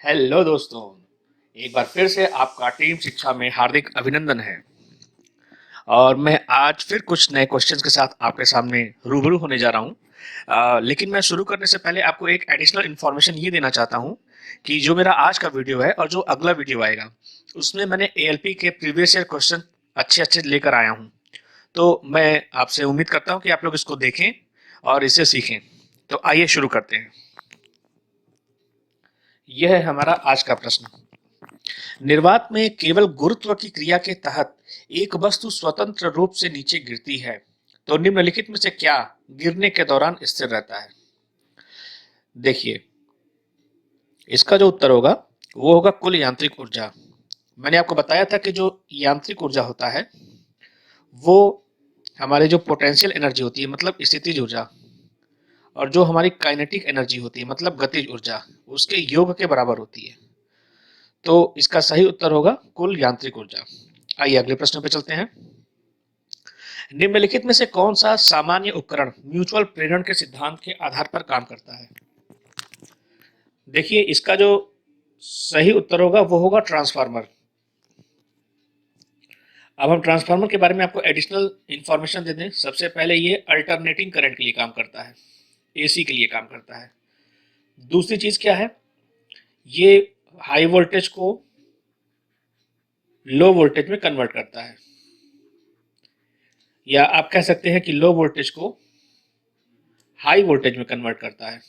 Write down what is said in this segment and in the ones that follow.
Hello दोस्तों। एक बार फिर से आपका टीम शिक्षा में हार्दिक अभिनंदन है। और मैं आज फिर कुछ नए क्वेश्चंस के साथ आपके सामने रूबरू होने जा रहा हूँ। लेकिन मैं शुरू करने से पहले आपको एक एडिशनल इन्फॉर्मेशन ये देना चाहता हूँ कि जो मेरा आज का वीडियो है और जो अगला वीडियो आएगा उसमें मैंने एएलपी के प्रीवियस ईयर क्वेश्चन अच्छे अच्छे लेकर आया हूँ। तो मैं आपसे उम्मीद करता हूँ कि आप लोग इसको देखें और इसे सीखें। तो आइए शुरू करते हैं। यह है हमारा आज का प्रश्न। निर्वात में केवल गुरुत्व की क्रिया के तहत एक वस्तु स्वतंत्र रूप से नीचे गिरती है, तो निम्नलिखित में से क्या गिरने के दौरान स्थिर रहता है? देखिए, इसका जो उत्तर होगा वो होगा कुल यांत्रिक ऊर्जा। मैंने आपको बताया था कि जो यांत्रिक ऊर्जा होता है वो हमारे जो पोटेंशियल एनर्जी होती है मतलब स्थितिज ऊर्जा, और जो हमारी काइनेटिक एनर्जी होती है मतलब गतिज ऊर्जा, उसके योग के बराबर होती है। तो इसका सही उत्तर होगा कुल यांत्रिक ऊर्जा। आइए अगले प्रश्न पे चलते हैं। निम्नलिखित में से कौन सा सामान्य उपकरण म्यूचुअल प्रेरण के सिद्धांत के आधार पर काम करता है? देखिए, इसका जो सही उत्तर होगा वो होगा ट्रांसफार्मर। अब हम ट्रांसफार्मर के बारे में आपको एडिशनल इंफॉर्मेशन दे दें। सबसे पहले ये अल्टरनेटिंग करंट के लिए काम करता है, एसी के लिए काम करता है। दूसरी चीज क्या है, ये हाई वोल्टेज को लो वोल्टेज में कन्वर्ट करता है, या आप कह सकते हैं कि लो वोल्टेज को हाई वोल्टेज में कन्वर्ट करता है।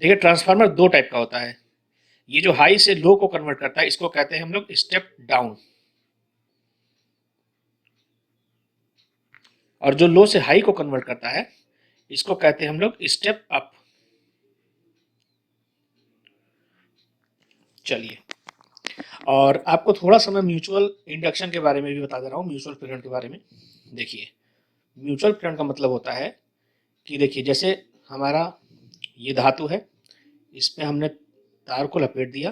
देखिए, ट्रांसफार्मर दो टाइप का होता है। ये जो हाई से लो को कन्वर्ट करता है इसको कहते हैं हम लोग स्टेप डाउन, और जो लो से हाई को कन्वर्ट करता है इसको कहते हैं हम लोग स्टेप अप। चलिए, और आपको थोड़ा सा मैं म्यूचुअल इंडक्शन के बारे में भी बता दे रहा हूँ, म्यूचुअल प्रेरण के बारे में। देखिए, म्यूचुअल प्रेरण का मतलब होता है कि देखिए, जैसे हमारा ये धातु है, इसमें हमने तार को लपेट दिया,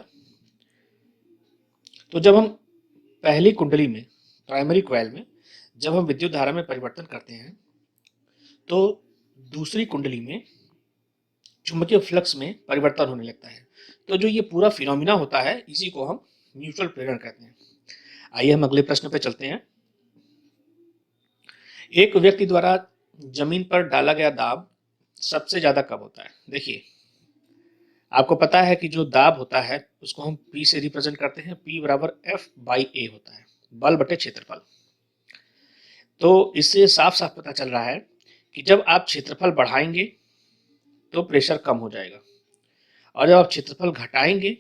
तो जब हम पहली कुंडली में, प्राइमरी कॉइल में जब हम विद्युत धारा में परिवर्तन करते हैं तो दूसरी कुंडली में चुंबकीय फ्लक्स में परिवर्तन होने लगता है। तो जो ये पूरा फिनोमिना होता है इसी को हम म्यूचुअल प्रेरण कहते हैं। आइए हम अगले प्रश्न पे चलते हैं। एक व्यक्ति द्वारा जमीन पर डाला गया दाब सबसे ज्यादा कब होता है? देखिए, आपको पता है कि जो दाब होता है उसको हम P से रिप्रेजेंट करते हैं। P बराबर F/A होता है, बल बटे क्षेत्रफल। तो इससे साफ साफ पता चल रहा है कि जब आप क्षेत्रफल बढ़ाएंगे तो प्रेशर कम हो जाएगा, और जब आप क्षेत्रफल घटाएंगे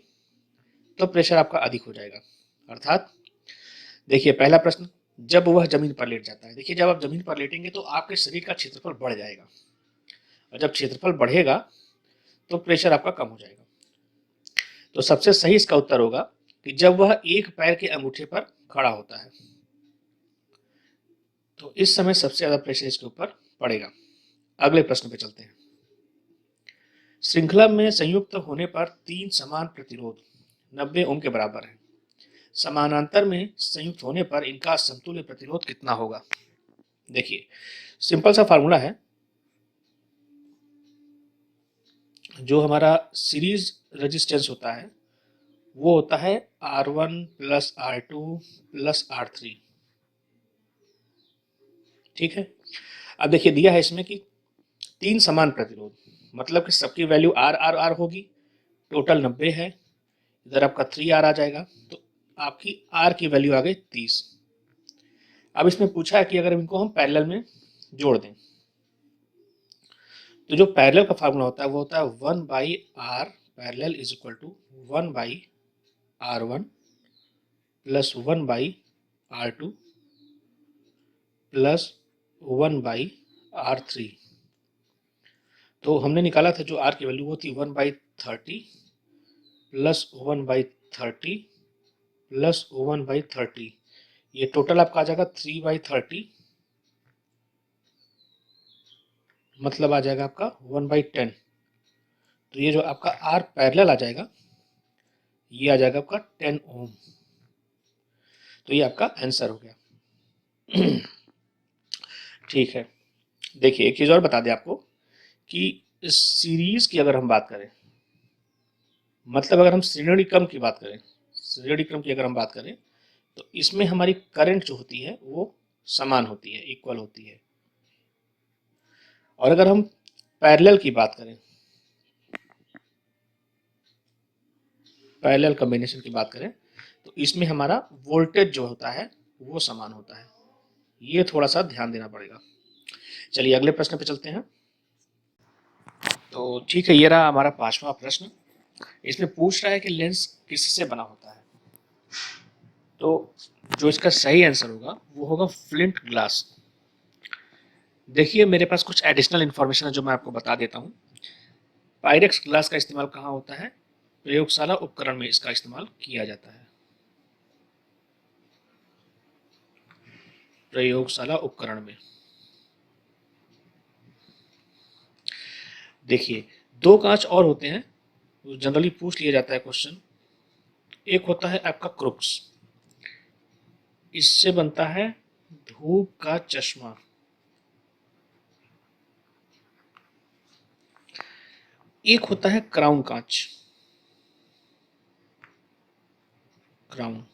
तो प्रेशर आपका अधिक हो जाएगा। अर्थात देखिए, पहला प्रश्न, जब वह जमीन पर लेट जाता है। देखिए, जब आप जमीन पर लेटेंगे तो आपके शरीर का क्षेत्रफल बढ़ जाएगा, और जब क्षेत्रफल बढ़ेगा तो प्रेशर आपका कम हो जाएगा। तो सबसे सही इसका उत्तर होगा कि जब वह एक पैर के अंगूठे पर खड़ा होता है तो इस समय सबसे ज्यादा प्रेशर इसके ऊपर पड़ेगा। अगले प्रश्न पे चलते हैं। श्रृंखला में संयुक्त होने पर तीन समान प्रतिरोध 90 ओम के बराबर है। समानांतर में संयुक्त होने पर इनका समतुल्य प्रतिरोध कितना होगा? देखिए, सिंपल सा फार्मूला है। जो हमारा सीरीज रेजिस्टेंस होता है वो होता है R1 plus R2 plus R3। ठीक है। अब देखिए, दिया है इसमें कि तीन समान प्रतिरोध, मतलब कि सबकी वैल्यू आर आर आर होगी। टोटल 90 है, इधर आपका 3R आ जाएगा, तो आपकी आर की वैल्यू आ गई 30। अब इसमें पूछा है कि अगर इनको हम पैरेलल में जोड़ दें तो जो पैरेलल का फार्मूला होता है वो होता है 1/r parallel is equal to 1/r1 plus 1/r2 plus 1/r3। तो हमने निकाला था जो r की वैल्यू वो थी 1/30 प्लस 1/30 प्लस 1/30। ये टोटल आपका आ जाएगा 3/30, मतलब आ जाएगा आपका 1/10। तो ये जो आपका R पैरेलल आ जाएगा ये आ जाएगा आपका 10 ओम। तो ये आपका आंसर हो गया। ठीक है। देखिए, एक चीज और बता दें आपको कि इस सीरीज की अगर हम बात करें मतलब अगर हम श्रेणी क्रम की बात करें, श्रेणी क्रम की अगर हम बात करें, तो इसमें हमारी करंट जो होती है वो समान होती है, इक्वल होती है। और अगर हम पैरेलल की बात करें, पैरेलल कॉम्बिनेशन की बात करें, तो इसमें हमारा वोल्टेज जो होता है वो समान होता है। ये थोड़ा सा ध्यान देना पड़ेगा। चलिए अगले प्रश्न पे चलते हैं। तो ठीक है, ये रहा हमारा 5वां प्रश्न। इसमें पूछ रहा है कि लेंस किससे बना होता है। तो जो इसका सही आंसर होगा वो होगा फ्लिंट ग्लास। देखिए मेरे पास कुछ एडिशनल इन्फॉर्मेशन है जो मैं आपको बता देता हूँ। पायरेक्स ग्लास का इस्तेमाल कहाँ होता है? प्रयोगशाला उपकरण में इसका इस्तेमाल किया जाता है। प्रयोगशाला उपकरण में। देखिए दो कांच और होते हैं, जनरली पूछ लिया जाता है क्वेश्चन। एक होता है आपका क्रुक्स, इससे बनता है धूप का चश्मा। एक होता है क्राउन कांच, क्राउन,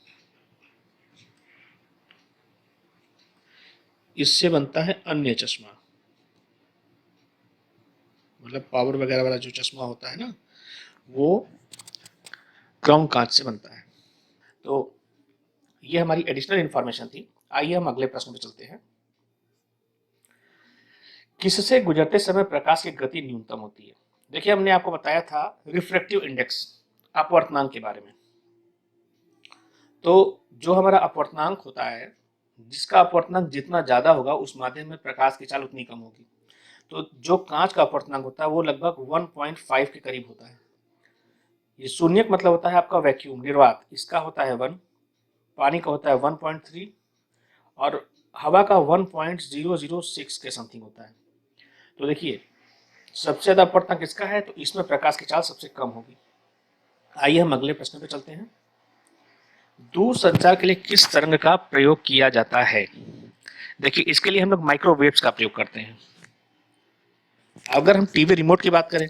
इससे बनता है अन्य चश्मा। मतलब पावर वगैरह वाला जो चश्मा होता है ना, वो क्राउन कांच से बनता है। तो ये हमारी एडिशनल इंफॉर्मेशन थी। आइए हम अगले प्रश्न पे चलते हैं। किससे गुजरते समय प्रकाश की गति न्यूनतम होती है? देखिए हमने आपको बताया था रिफ्रैक्टिव इंडेक्स, अपवर्तनांक के बारे में। तो जो हमारा अपवर्तनांक होता है, जिसका अपवर्तनांक जितना ज्यादा होगा उस माध्यम में प्रकाश की चाल उतनी कम होगी। तो जो कांच का अपवर्तनांक होता है वो लगभग 1.5 के करीब होता है। ये शून्यक मतलब होता है आपका वैक्यूम, निर्वात, इसका होता है 1, पानी का होता है 1.3 और हवा का 1.006 के समथिंग होता है। तो देखिए सबसे ज्यादा अपवर्तनांक किसका है, तो इसमें प्रकाश की चाल सबसे कम होगी। आइए हम अगले प्रश्न पे चलते हैं। दूर संचार के लिए किस तरंग का प्रयोग किया जाता है? देखिए इसके लिए हम लोग माइक्रोवेव्स का प्रयोग करते हैं। अगर हम टीवी रिमोट की बात करें,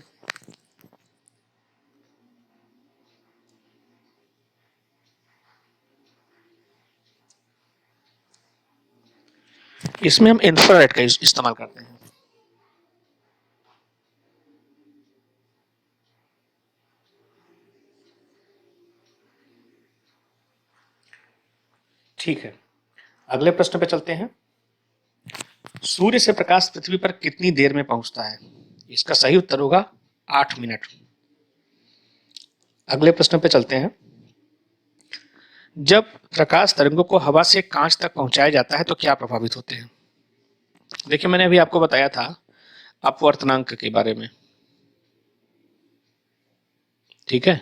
इसमें हम इंफ्रारेड का इस्तेमाल करते हैं। ठीक है, अगले प्रश्न पे चलते हैं। सूर्य से प्रकाश पृथ्वी पर कितनी देर में पहुंचता है? इसका सही उत्तर होगा 8 मिनट। अगले प्रश्न पे चलते हैं। जब प्रकाश तरंगों को हवा से कांच तक पहुंचाया जाता है तो क्या प्रभावित होते हैं? देखिए मैंने अभी आपको बताया था अपवर्तनांक के बारे में, ठीक है।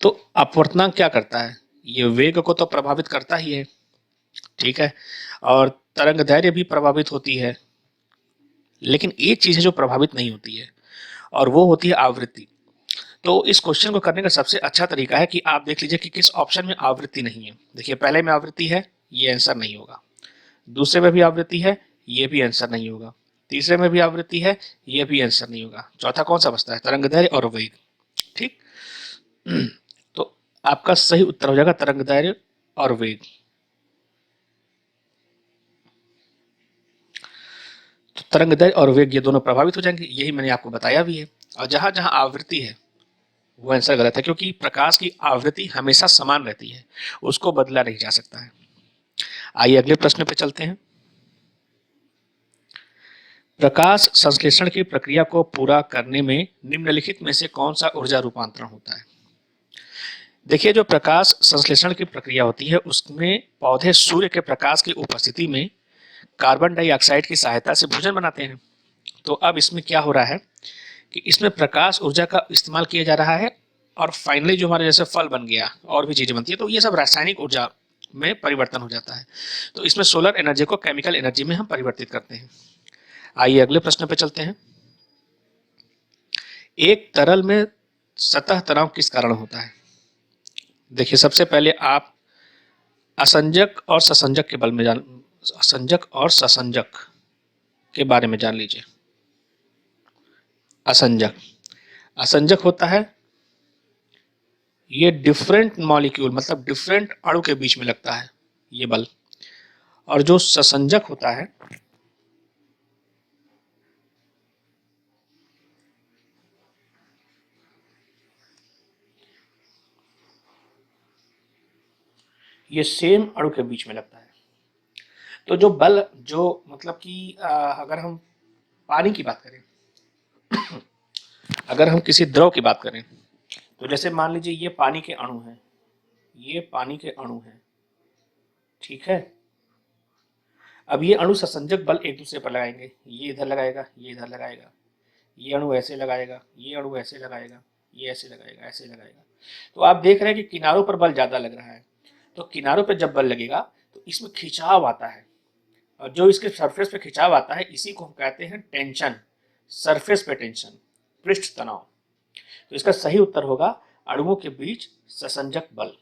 तो अपवर्तनांक क्या करता है? ये वेग को तो प्रभावित करता ही है, ठीक है, और तरंग दैर्घ्य भी प्रभावित होती है। लेकिन एक चीज है जो प्रभावित नहीं होती है, और वो होती है आवृत्ति। तो इस क्वेश्चन को करने का सबसे अच्छा तरीका है कि आप देख लीजिए कि किस ऑप्शन में आवृत्ति नहीं है। देखिए पहले में आवृत्ति है, ये आंसर नहीं होगा। दूसरे में भी आवृत्ति है, ये भी आंसर नहीं होगा। तीसरे में भी आवृत्ति है, ये भी आंसर नहीं होगा। चौथा कौन सा बचता है? तरंग दैर्घ्य और वेग, ठीक। तो आपका सही उत्तर हो जाएगा तरंग दैर्घ्य और वेग। तो तरंग दैर्घ्य और वेग ये दोनों प्रभावित हो जाएंगे, यही मैंने आपको बताया भी है। और जहां जहां आवृत्ति है वो आंसर गलत है, क्योंकि प्रकाश की आवृत्ति हमेशा समान रहती है, उसको बदला नहीं जा सकता है। आइए अगले प्रश्न पे चलते हैं। प्रकाश संश्लेषण की प्रक्रिया को पूरा करने में निम्नलिखित में से कौन सा ऊर्जा रूपांतरण होता है? देखिए जो प्रकाश संश्लेषण की प्रक्रिया होती है उसमें पौधे सूर्य के प्रकाश की उपस्थिति में कार्बन डाइऑक्साइड की सहायता से भोजन बनाते हैं। तो अब इसमें क्या हो रहा है कि इसमें प्रकाश ऊर्जा का इस्तेमाल किया जा रहा है, और फाइनली जो हमारे जैसे फल बन गया और भी चीजें बनती है, तो ये सब रासायनिक ऊर्जा में परिवर्तन हो जाता है। तो इसमें सोलर एनर्जी को केमिकल एनर्जी में हम परिवर्तित करते हैं। आइए अगले प्रश्न पे चलते हैं। एक तरल में सतह तनाव किस कारण होता है? देखिए सबसे पहले आप असंजक और ससंजक के बारे में असंजक और ससंजक के बारे में जान लीजिए। असंजक, असंजक होता है ये डिफरेंट मॉलिक्यूल मतलब डिफरेंट अणु के बीच में लगता है ये बल। और जो ससंजक होता है ये सेम अणु के बीच में लगता है। तो जो बल जो मतलब कि अगर हम पानी की बात करें, अगर हम किसी द्रव की बात करें, तो जैसे मान लीजिए ये पानी के अणु हैं, ये पानी के अणु हैं, ठीक है। अब ये अणु ससंजक बल एक दूसरे पर लगाएंगे, ये इधर लगाएगा, ये इधर लगाएगा, ये अणु ऐसे लगाएगा, ये अणु ऐसे लगाएगा, ये ऐसे लगाएगा, ऐसे लगाएगा। तो आप देख रहे हैं कि किनारों पर बल ज्यादा लग रहा है। तो किनारों पर जब बल लगेगा तो इसमें खिंचाव आता है, और जो इसके सरफेस पे खिंचाव आता है इसी को हम कहते हैं टेंशन, सरफेस पे टेंशन, पृष्ठ तनाव। तो इसका सही उत्तर होगा अणुओं के बीच ससंजक बल।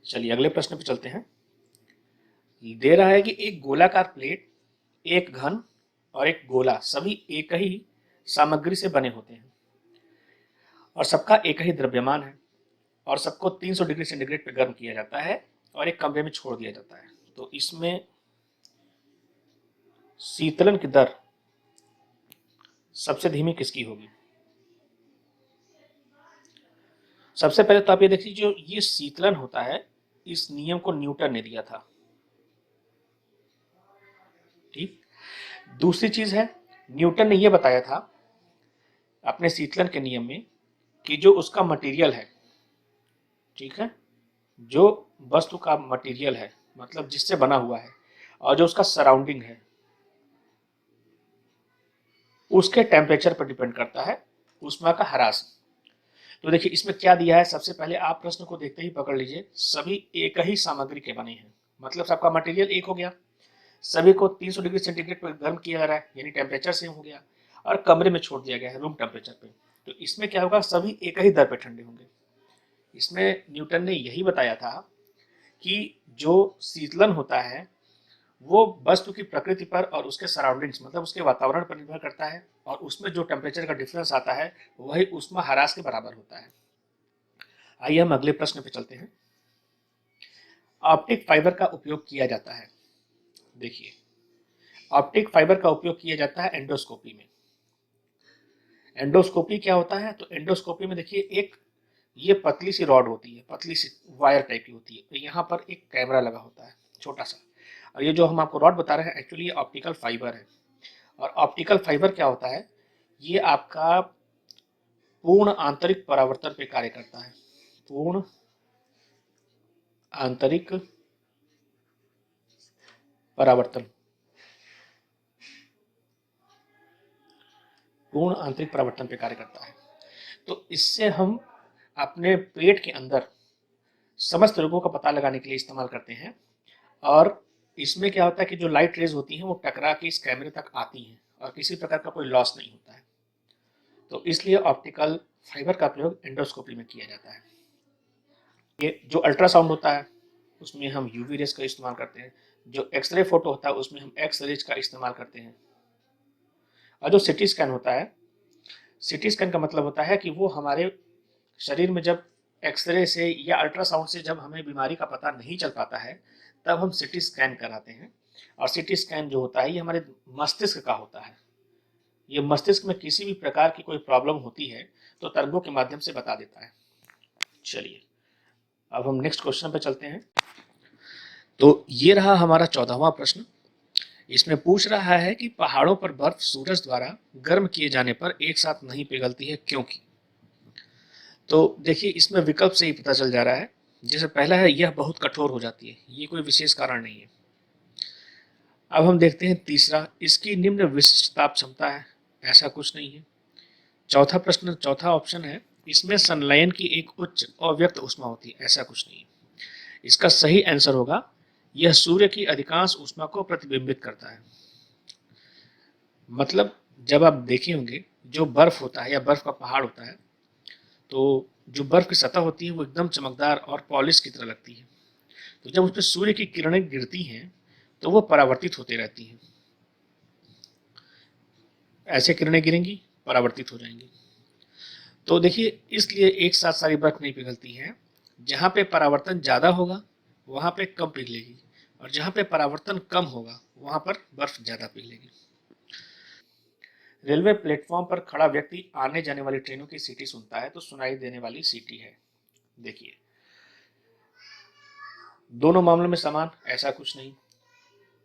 चलिए अगले प्रश्न पे चलते हैं। दे रहा है कि एक गोलाकार प्लेट, एक घन और एक गोला सभी एक ही सामग्री से बने होते हैं और सबका एक ही द्रव्यमान है, और सबको 300 डिग्री सेंटीग्रेड पे गर्म किया जाता है और एक कमरे में छोड़ दिया जाता है। तो इसमें शीतलन की दर सबसे धीमी किसकी होगी? सबसे पहले तो आप ये देखिए, जो ये शीतलन होता है इस नियम को न्यूटन ने दिया था, ठीक। दूसरी चीज है, न्यूटन ने यह बताया था अपने शीतलन के नियम में कि जो उसका मटेरियल है, ठीक है, जो वस्तु का मटेरियल है मतलब जिससे बना हुआ है और जो उसका सराउंडिंग है उसके टेम्परेचर पर डिपेंड करता है ऊष्मा का ह्रास। तो देखिए इसमें क्या दिया है, सबसे पहले आप प्रश्न को देखते ही पकड़ लीजिए, सभी एक ही सामग्री के बने हैं, मतलब सबका मटेरियल एक हो गया, सभी को 300 डिग्री सेंटीग्रेड पर गर्म किया जा रहा है यानी टेम्परेचर सेम हो गया, और कमरे में छोड़ दिया गया है रूम टेम्परेचर पे। तो इसमें क्या होगा, सभी एक ही दर पे ठंडे होंगे। इसमें न्यूटन ने यही बताया था कि जो शीतलन होता है वो वस्तु की प्रकृति पर और उसके सराउंडिंग्स मतलब उसके वातावरण पर निर्भर करता है, और उसमें जो टेम्परेचर का डिफरेंस आता है वही ऊष्मा ह्रास के बराबर होता है। आइए हम अगले प्रश्न पे चलते हैं। ऑप्टिक फाइबर का उपयोग किया जाता है, देखिए ऑप्टिक फाइबर का उपयोग किया जाता है एंडोस्कोपी में। एंडोस्कोपी क्या होता है, तो एंडोस्कोपी में देखिए एक ये पतली सी रॉड होती है, पतली सी वायर टाइप की होती है, तो यहाँ पर एक कैमरा लगा होता है छोटा सा, और ये जो हम आपको रॉड बता रहे हैं एक्चुअली ये ऑप्टिकल फाइबर है। और ऑप्टिकल फाइबर क्या होता है, ये आपका पूर्ण आंतरिक परावर्तन पे कार्य करता है, पूर्ण आंतरिक परावर्तन, पूर्ण आंतरिक परावर्तन पे कार्य करता है। तो इससे हम अपने पेट के अंदर समस्त रोगों का पता लगाने के लिए इस्तेमाल करते हैं, और इसमें क्या होता है कि जो लाइट रेज होती हैं वो टकरा के इस कैमरे तक आती हैं और किसी प्रकार का कोई लॉस नहीं होता है। तो इसलिए ऑप्टिकल फाइबर का प्रयोग एंडोस्कोपी में किया जाता है। ये जो अल्ट्रासाउंड होता है उसमें हम यूवी रेज का इस्तेमाल करते हैं, जो एक्सरे फोटो होता है उसमें हम एक्स रेज का इस्तेमाल करते हैं, और जो सिटी स्कैन होता है, सिटी स्कैन का मतलब होता है कि वो हमारे शरीर में जब एक्सरे से या अल्ट्रासाउंड से जब हमें बीमारी का पता नहीं चल पाता है तब हम सिटी स्कैन कराते हैं। और सिटी स्कैन जो होता है ये हमारे मस्तिष्क का होता है, ये मस्तिष्क में किसी भी प्रकार की कोई प्रॉब्लम होती है तो तरंगों के माध्यम से बता देता है। चलिए अब हम नेक्स्ट क्वेश्चन पे चलते हैं। तो ये रहा हमारा 14वां प्रश्न। इसमें पूछ रहा है कि पहाड़ों पर बर्फ सूरज द्वारा गर्म किए जाने पर एक साथ नहीं पिघलती है क्योंकि। तो देखिए इसमें विकल्प से ही पता चल जा रहा है। जैसे पहला है यह बहुत कठोर हो जाती है, ये कोई विशेष कारण नहीं है। अब हम देखते हैं तीसरा, इसकी निम्न विशिष्ट ताप क्षमता है, ऐसा कुछ नहीं है। चौथा प्रश्न, चौथा ऑप्शन है इसमें संलयन की एक उच्च अव्यक्त ऊष्मा होती है, ऐसा कुछ नहीं है। इसका सही आंसर होगा यह सूर्य की अधिकांश ऊष्मा को प्रतिबिंबित करता है। मतलब जब आप देखे होंगे जो बर्फ होता है या बर्फ का पहाड़ होता है, तो जो बर्फ की सतह होती है वो एकदम चमकदार और पॉलिश की तरह लगती है। तो जब उस पर सूर्य की किरणें गिरती हैं तो वो परावर्तित होती रहती हैं, ऐसे किरणें गिरेंगी परावर्तित हो जाएंगी। तो देखिए इसलिए एक साथ सारी बर्फ नहीं पिघलती है, जहाँ पे परावर्तन ज़्यादा होगा वहाँ पे कम पिघलेगी, और जहाँ पे परावर्तन कम होगा वहाँ पर बर्फ ज़्यादा पिघलेगी। रेलवे प्लेटफॉर्म पर खड़ा व्यक्ति आने जाने वाली ट्रेनों की सीटी सुनता है तो सुनाई देने वाली सीटी है। देखिए दोनों मामलों में समान, ऐसा कुछ नहीं।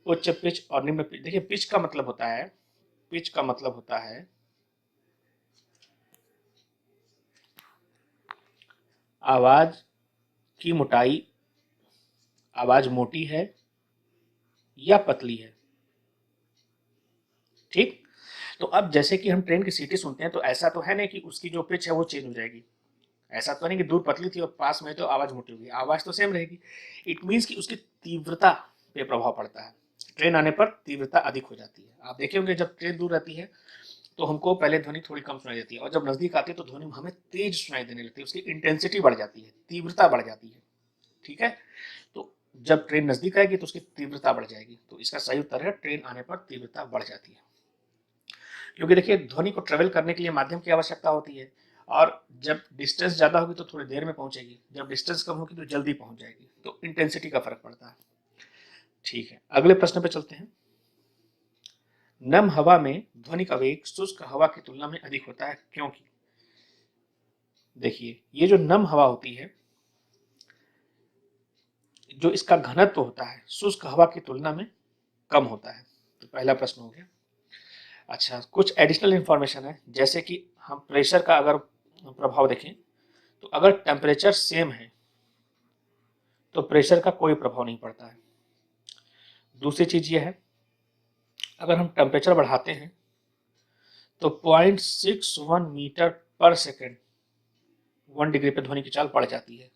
उच्च पिच और निम्न पिच, देखिए पिच का मतलब होता है, पिच का मतलब होता है आवाज की मोटाई, आवाज मोटी है या पतली है। ठीक, तो अब जैसे कि हम ट्रेन की सीटी सुनते हैं तो ऐसा तो है नहीं कि उसकी जो पिच है वो चेंज हो जाएगी, ऐसा तो नहीं कि दूर पतली थी और पास में तो आवाज मोटी होगी, आवाज तो सेम रहेगी। इट मीन्स कि उसकी तीव्रता पे प्रभाव पड़ता है, ट्रेन आने पर तीव्रता अधिक हो जाती है। आप देखे होंगे जब ट्रेन दूर रहती है तो हमको पहले ध्वनि थोड़ी कम सुनाई देती है, और जब नजदीक आती है तो ध्वनि हमें तेज सुनाई देने लगती है, उसकी इंटेंसिटी बढ़ जाती है, तीव्रता बढ़ जाती है। ठीक है, तो जब ट्रेन नजदीक आएगी तो उसकी तीव्रता बढ़ जाएगी, तो इसका सही उत्तर है ट्रेन आने पर तीव्रता बढ़ जाती है। क्योंकि देखिए ध्वनि को ट्रेवल करने के लिए माध्यम की आवश्यकता होती है, और जब डिस्टेंस ज्यादा होगी तो थोड़ी देर में पहुंचेगी, जब डिस्टेंस कम होगी तो जल्दी पहुंच जाएगी, तो इंटेंसिटी का फर्क पड़ता है। ठीक है, अगले प्रश्न पे चलते हैं। नम हवा में ध्वनि का वेग शुष्क हवा की तुलना में अधिक होता है, क्योंकि देखिए ये जो नम हवा होती है, जो इसका घनत्व होता है शुष्क हवा की तुलना में कम होता है। तो पहला प्रश्न हो गया। अच्छा, कुछ एडिशनल इंफॉर्मेशन है, जैसे कि हम प्रेशर का अगर प्रभाव देखें तो अगर टेम्परेचर सेम है तो प्रेशर का कोई प्रभाव नहीं पड़ता है। दूसरी चीज ये है, अगर हम टेम्परेचर बढ़ाते हैं तो 0.61 मीटर पर सेकेंड 1 डिग्री पे ध्वनि की चाल बढ़ जाती है।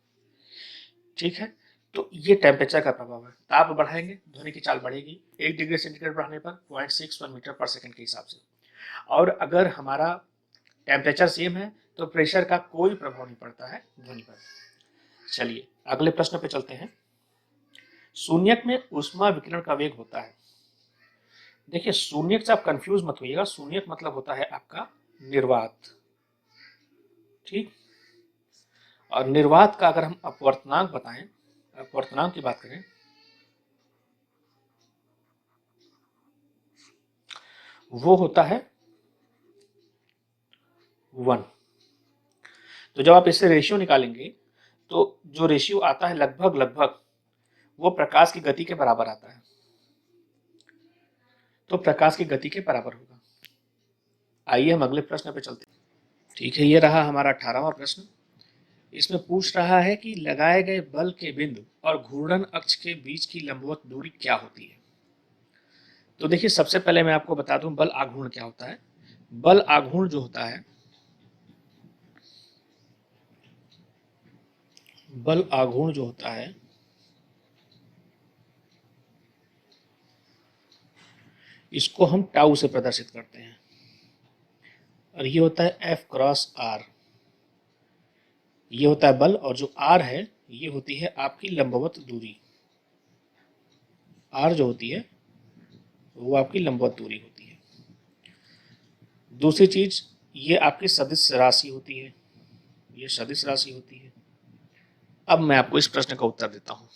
ठीक है, तो ये टेम्परेचर का प्रभाव है, ताप बढ़ाएंगे ध्वनि की चाल बढ़ेगी 1 डिग्री सेंटीग्रेड बढ़ने पर 0.61 मीटर पर सेकेंड के हिसाब से। और अगर हमारा टेम्परेचर सेम है तो प्रेशर का कोई प्रभाव नहीं पड़ता है ध्वनि पर। चलिए अगले प्रश्न पे चलते हैं। शून्यक में ऊष्मा विकिरण का वेग होता है। देखिए शून्यक से आप कंफ्यूज मत होइएगा, शून्यक मतलब होता है आपका निर्वात। ठीक, और निर्वात का अगर हम अपवर्तनांक बताएं, अपवर्तनांक की बात करें, वो होता है 1। तो जब आप इससे रेशियो निकालेंगे तो जो रेशियो आता है लगभग लगभग वो प्रकाश की गति के बराबर आता है, तो प्रकाश की गति के बराबर होगा। आइए हम अगले प्रश्न पे चलते हैं। ठीक है, ये रहा हमारा 18वां प्रश्न। इसमें पूछ रहा है कि लगाए गए बल के बिंदु और घूर्णन अक्ष के बीच की लंबवत दूरी क्या होती है। तो देखिए सबसे पहले मैं आपको बता दूं बल आघूर्ण क्या होता है। बल आघूर्ण जो होता है, बल आघूर्ण जो होता है इसको हम टाउ से प्रदर्शित करते हैं, और ये होता है F क्रॉस R। ये होता है बल, और जो R है ये होती है आपकी लंबवत दूरी। R जो होती है वो आपकी लंबवत दूरी होती है। दूसरी चीज ये आपकी सदिश राशि होती है, ये सदिश राशि होती है। अब मैं आपको इस प्रश्न का उत्तर देता हूं।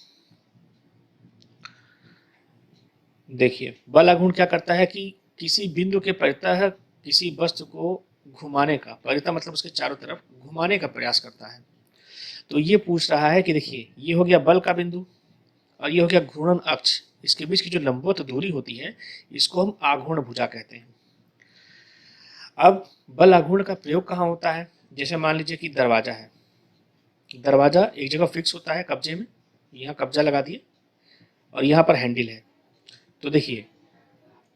देखिए बल आघूर्ण क्या करता है कि किसी बिंदु के परितः किसी वस्तु को घुमाने का, परितः मतलब उसके चारों तरफ घुमाने का प्रयास करता है। तो ये पूछ रहा है कि देखिए ये हो गया बल का बिंदु और ये हो गया घूर्णन अक्ष, इसके बीच की जो लंबवत दूरी होती है इसको हम आघूर्ण भुजा कहते हैं। अब बल आघूर्ण का प्रयोग कहाँ होता है, जैसे मान लीजिए कि दरवाजा है, दरवाजा एक जगह फिक्स होता है कब्जे में, यहाँ कब्जा लगा दिए और यहाँ पर हैंडल है। तो देखिए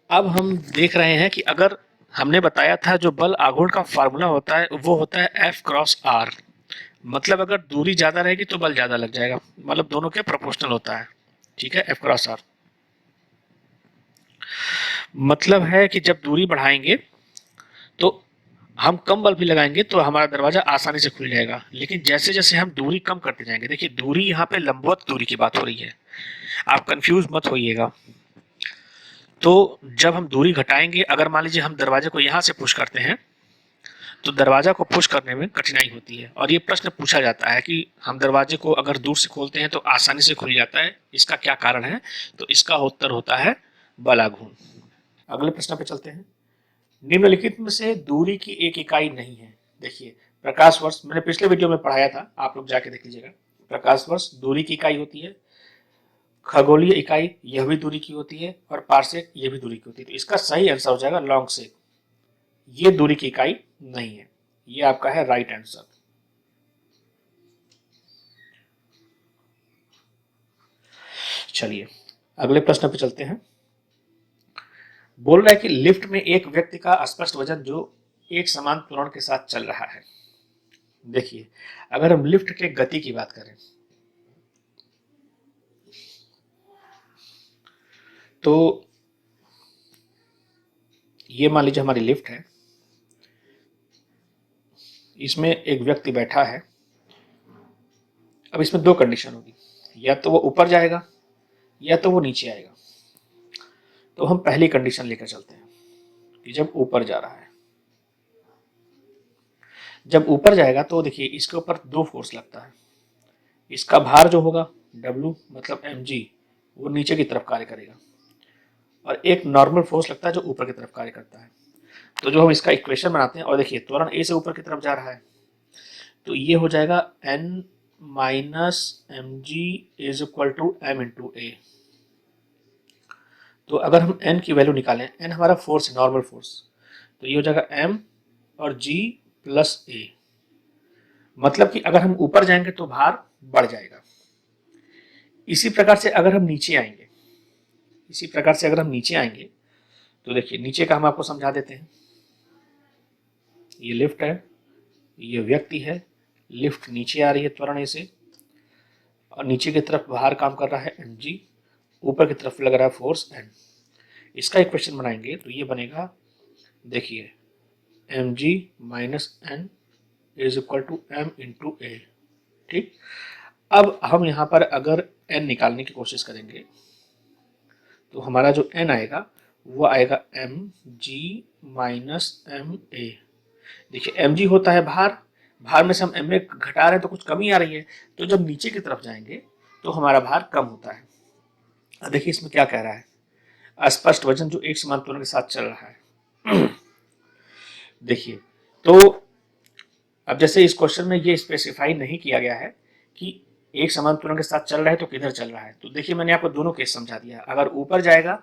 अब हम देख रहे हैं कि अगर हमने बताया था जो बल आघूर्ण का फार्मूला होता है वो होता है F क्रॉस R, मतलब अगर दूरी ज्यादा रहेगी तो बल ज्यादा लग जाएगा, मतलब दोनों के प्रोपोर्शनल होता है। ठीक है, F क्रॉस R मतलब है कि जब दूरी बढ़ाएंगे तो हम कम बल भी लगाएंगे तो हमारा दरवाजा आसानी से खुल जाएगा, लेकिन जैसे जैसे हम दूरी कम करते जाएंगे, देखिए दूरी यहाँ पे लंबवत दूरी की बात हो रही है, आप कंफ्यूज मत होइएगा। तो जब हम दूरी घटाएंगे, अगर मान लीजिए हम दरवाजे को यहाँ से पुश करते हैं तो दरवाजा को पुश करने में कठिनाई होती है। और ये प्रश्न पूछा जाता है कि हम दरवाजे को अगर दूर से खोलते हैं तो आसानी से खुल जाता है, इसका क्या कारण है? तो इसका उत्तर होता है बलाघूर्ण। अगले प्रश्न पे चलते हैं। निम्नलिखित में से दूरी की एक इकाई नहीं है। देखिए, प्रकाश वर्ष मैंने पिछले वीडियो में पढ़ाया था, आप लोग जाके देख लीजिएगा। प्रकाश वर्ष दूरी की इकाई होती है, खगोलीय इकाई यह भी दूरी की होती है, और पार्सेक ये भी दूरी की होती है। तो इसका सही आंसर हो जाएगा लॉन्ग सेक। ये दूरी की इकाई नहीं है, ये आपका है राइट आंसर। चलिए अगले प्रश्न पे चलते हैं। बोल रहा है कि लिफ्ट में एक व्यक्ति का स्पष्ट वजन जो एक समान त्वरण के साथ चल रहा है। देखिए, अगर हम लिफ्ट के गति की बात करें तो ये मान लीजिए हमारी लिफ्ट है, इसमें एक व्यक्ति बैठा है। अब इसमें दो कंडीशन होगी, या तो वो ऊपर जाएगा या तो वो नीचे आएगा। तो हम पहली कंडीशन लेकर चलते हैं कि जब ऊपर जा रहा है, जब ऊपर जाएगा तो देखिए इसके ऊपर दो फोर्स लगता है। इसका भार जो होगा W मतलब mg, वो नीचे की तरफ कार्य करेगा, और एक नॉर्मल फोर्स लगता है जो ऊपर की तरफ कार्य करता है। तो जो हम इसका इक्वेशन बनाते हैं, और देखिए त्वरण a से ऊपर की तरफ जा रहा है, तो ये हो जाएगा n minus m g is equal to m into a. तो अगर हम n की वैल्यू निकालें, n हमारा फोर्स है, नॉर्मल फोर्स, तो ये हो जाएगा m और g प्लस a। मतलब कि अगर हम ऊपर जाएंगे तो भार बढ़ जाएगा। इसी प्रकार से अगर हम नीचे आएंगे, इसी प्रकार से अगर हम नीचे आएंगे तो देखिए नीचे का हम आपको समझा देते हैं। ये लिफ्ट है, ये व्यक्ति है, लिफ्ट नीचे आ रही है त्वरण से, और नीचे की तरफ बाहर काम कर रहा है mg, ऊपर की तरफ लग रहा है फोर्स n। इसका इक्वेशन बनाएंगे तो ये बनेगा, देखिए mg minus n is equal to m into a. ठीक, अब हम यहाँ पर अगर n निकालने की कोशिश करेंगे तो हमारा जो n आएगा वो आएगा mg माइनस एम ए। देखिए mg होता है भार, भार में से हम ma घटा रहे हैं तो कुछ कमी आ रही है, तो जब नीचे की तरफ जाएंगे तो हमारा भार कम होता है। अब देखिए इसमें क्या कह रहा है, अस्पष्ट वजन जो एक समान त्वरण के साथ चल रहा है। देखिए, तो अब जैसे इस क्वेश्चन में ये स्पेसिफाई नहीं किया गया है कि एक समान त्वरण के साथ चल रहा है तो किधर चल रहा है। तो देखिए मैंने आपको दोनों केस समझा दिया, अगर ऊपर जाएगा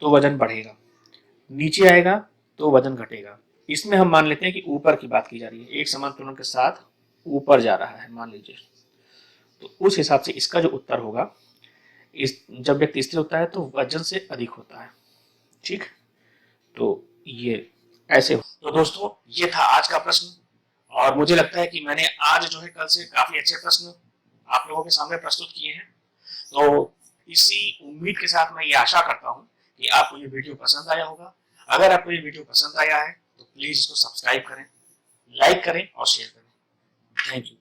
तो वजन बढ़ेगा, नीचे आएगा तो वजन घटेगा। इसमें हम मान लेते हैं कि ऊपर की बात की जा रही है, एक समान त्वरण के साथ ऊपर जा रहा है मान लीजिए, तो उस हिसाब से इसका जो उत्तर होगा, इस जब व्यक्ति स्थिर होता है तो वजन से अधिक होता है। ठीक, तो ये ऐसे हो। तो दोस्तों ये था आज का प्रश्न, और मुझे लगता है कि मैंने आज जो है कल से काफी अच्छे प्रश्न आप लोगों के सामने प्रस्तुत किए हैं। तो इसी उम्मीद के साथ मैं ये आशा करता हूँ कि आपको ये वीडियो पसंद आया होगा। अगर आपको ये वीडियो पसंद आया है तो प्लीज इसको सब्सक्राइब करें, लाइक करें और शेयर करें। Thank you.